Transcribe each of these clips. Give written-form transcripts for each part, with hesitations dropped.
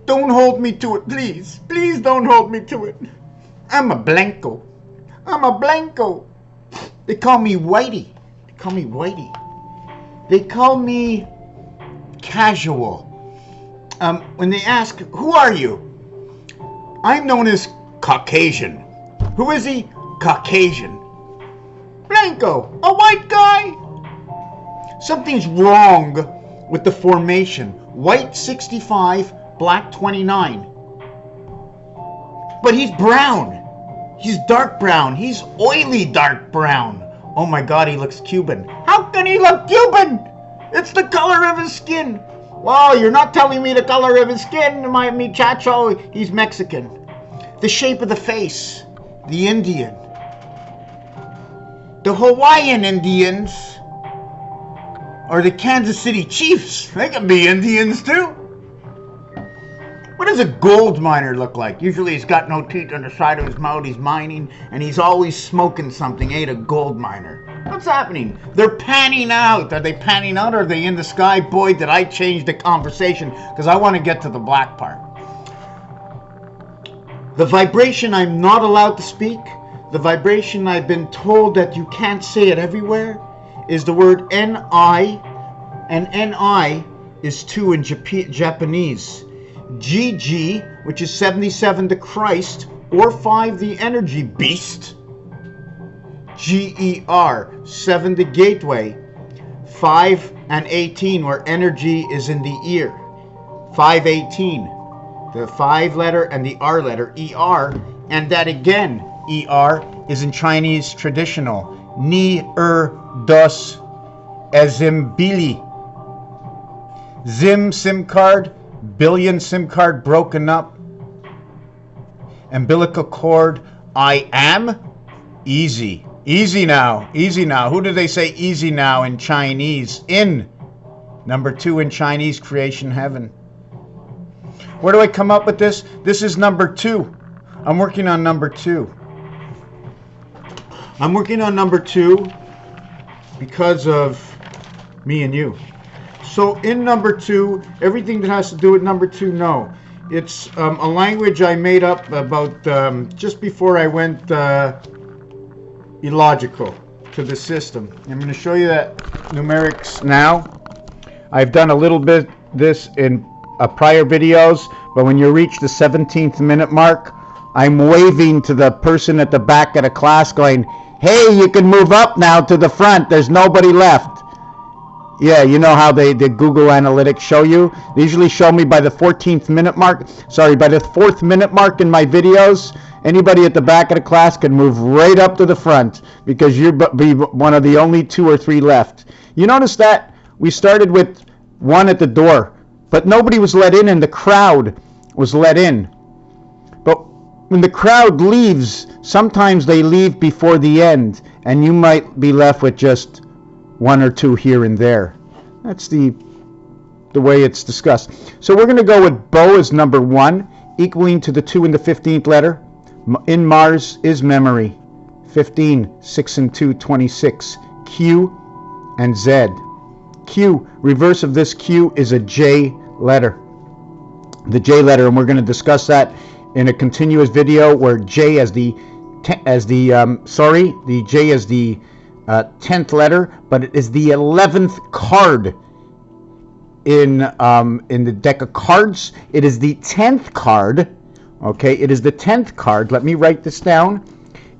Don't hold me to it, please. Please don't hold me to it. I'm a blanco. I'm a blanco. They call me Whitey. They call me Whitey. They call me casual. When they ask, who are you? I'm known as Caucasian. Who is he? Caucasian. Blanco, a white guy? Something's wrong with the formation. White 65, black 29. But he's brown. He's dark brown. He's oily dark brown. Oh my God, he looks Cuban. How can he look Cuban? It's the color of his skin. Well, you're not telling me the color of his skin, my muchacho. He's Mexican. The shape of the face, the Indian. The Hawaiian Indians, or the Kansas City Chiefs, they can be Indians too. What does a gold miner look like? Usually he's got no teeth on the side of his mouth, he's mining, and he's always smoking something, ain't a gold miner. What's happening? They're panning out. Are they panning out or are they in the sky? Boy, did I change the conversation because I want to get to the black part. The vibration I'm not allowed to speak, the vibration I've been told that you can't say it everywhere, is the word Ni, and Ni is 2 in Japanese. GG, which is 77 to Christ, or 5 the energy beast. GER, 7 the gateway. 5 and 18, where energy is in the ear. 518, the 5 letter and the R letter, ER, and that again, ER, is in Chinese traditional. Ni, dos, ezimbili. SIM card, billion SIM card broken up. Umbilical cord, I am, easy. Easy now, easy now. Who do they say easy now in Chinese? In. Number 2 in Chinese, creation heaven. Where do I come up with this? This is number 2. I'm working on number 2. I'm working on number 2 because of me and you. So in number 2, everything that has to do with number 2, no. It's a language I made up about just before I went illogical to the system. I'm going to show you that numerics now. I've done a little bit this in prior videos, but when you reach the 17th minute mark, I'm waving to the person at the back of the class going, hey, you can move up now to the front. There's nobody left. Yeah, you know how the Google Analytics show you? They usually show me by the 14th minute mark. Sorry, by the 4th minute mark in my videos. Anybody at the back of the class can move right up to the front because you'll be one of the only 2 or 3 left. You notice that we started with 1 at the door, but nobody was let in and the crowd was let in. But when the crowd leaves, sometimes they leave before the end and you might be left with just 1 or 2 here and there. That's the way it's discussed. So we're going to go with Bo as number 1, equaling to the 2 in the 15th letter. In Mars is memory. 15, 6 and 2, 26. Q and Z. Q, reverse of this Q is a J letter. The J letter, and we're going to discuss that in a continuous video where J as the J is the 10th letter, but it is the 11th card in the deck of cards. It is the 10th card. Okay, it is the 10th card. Let me write this down.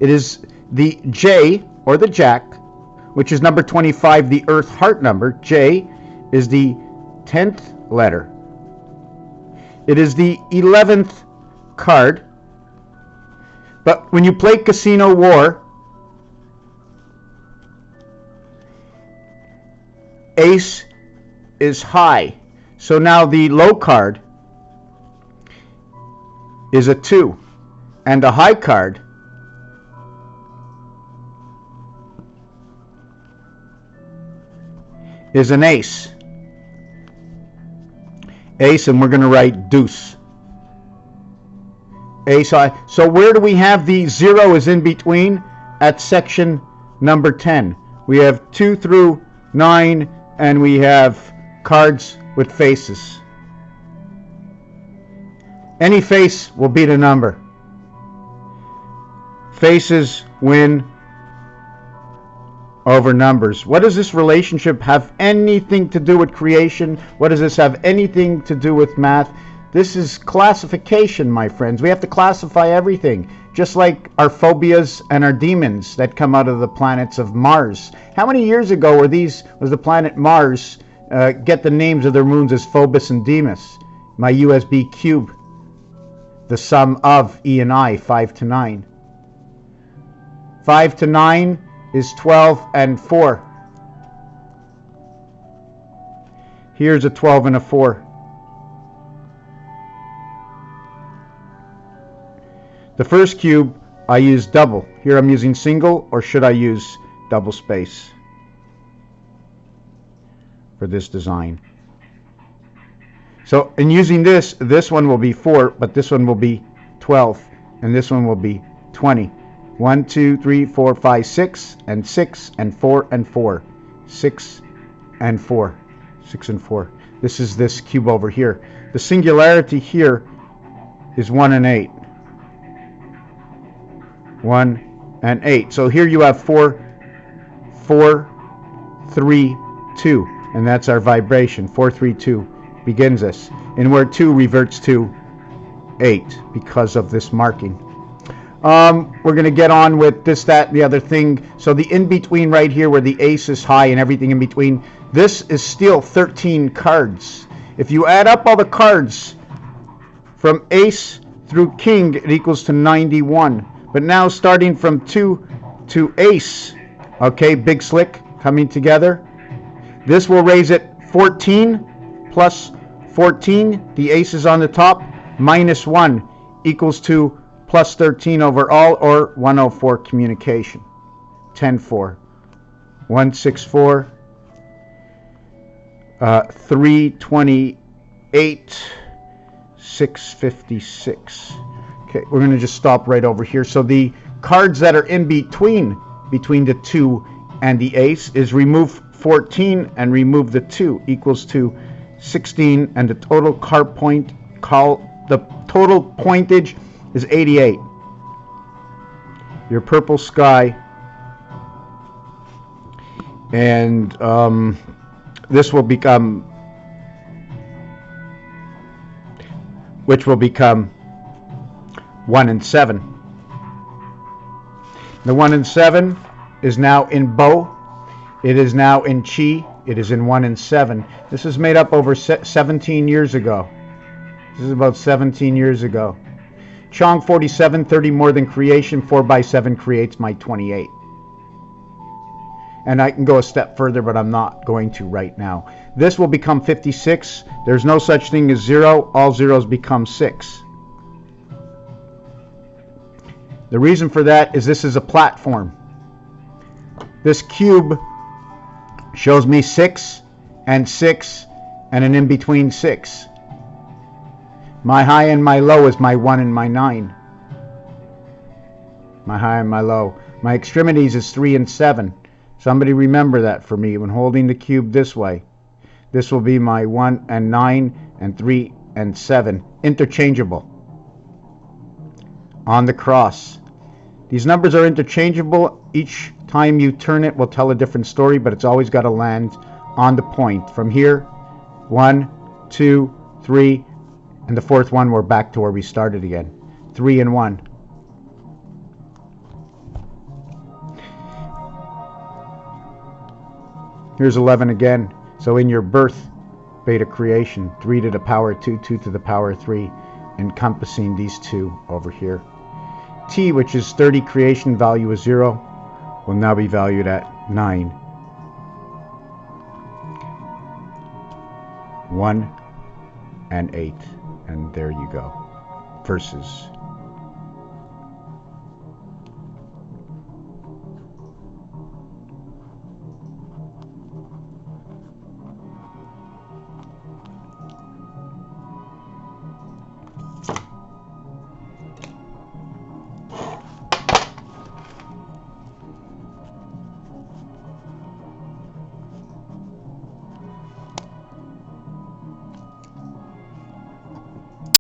It is the J, or the Jack, which is number 25, the Earth heart number. J is the 10th letter. It is the 11th card. But when you play Casino War, Ace is high. So now the low card is a 2, and the high card is an ace. Ace, and we're going to write deuce. Ace high. So where do we have the 0 is in between? At section number 10. We have 2 through 9, and we have cards with faces. Any face will beat a number. Faces win over numbers. What does this relationship have anything to do with creation? What does this have anything to do with math? This is classification, my friends. We have to classify everything, just like our phobias and our demons that come out of the planets of Mars. How many years ago was the planet Mars get the names of their moons as Phobos and Deimos? My USB cube, the sum of E and I, 5 to 9. 5 to 9 is 12 and 4. Here's a 12 and a 4. The first cube, I use double. Here I'm using single, or should I use double space for this design? So in using this one will be 4, but this one will be 12, and this one will be 20. 1, 2, 3, 4, 5, 6, and 6, and 4, and 4. 6 and 4. 6 and 4. This is this cube over here. The singularity here is 1 and 8. 1 and 8. So here you have 4, 4, 3, 2. And that's our vibration. 4, 3, 2 begins this. And where 2 reverts to 8 because of this marking. We're going to get on with this, that, and the other thing. So the in-between right here where the ace is high and everything in between, this is still 13 cards. If you add up all the cards from ace through king, it equals to 91. But now starting from 2 to ace, okay, big slick coming together, this will raise it 14 plus 14, the ace is on the top, minus 1 equals to plus 13 overall, or 104 communication. 10-4. 164. 328. 656. Okay, we're going to just stop right over here. So the cards that are in between the 2 and the ace is remove 14 and remove the 2 equals to 16, and the total the total pointage is 88. Your purple sky, and this will become, which will become 1 and 7. The 1 and 7 is now in Bo. It is now in Chi. It is in 1 and 7. This is made up over 17 years ago. This is about 17 years ago. Chong 47, 30 more than creation. 4 by 7 creates my 28. And I can go a step further, but I'm not going to right now. This will become 56. There's no such thing as 0. All zeros become 6. The reason for that is this is a platform. This cube shows me 6 and 6 and an in-between 6. My high and my low is my 1 and my 9. My high and my low. My extremities is 3 and 7. Somebody remember that for me when holding the cube this way. This will be my 1 and 9 and 3 and 7. Interchangeable. On the cross. These numbers are interchangeable. Each time you turn it will tell a different story, but it's always got to land on the point. From here, 1, 2, 3, and the fourth one, we're back to where we started again. 3 and 1. Here's 11 again. So in your birth, beta creation, 3 to the power 2, 2 to the power 3, encompassing these two over here. T, which is 30, creation value is 0, will now be valued at 9. 1 and 8. And there you go. Versus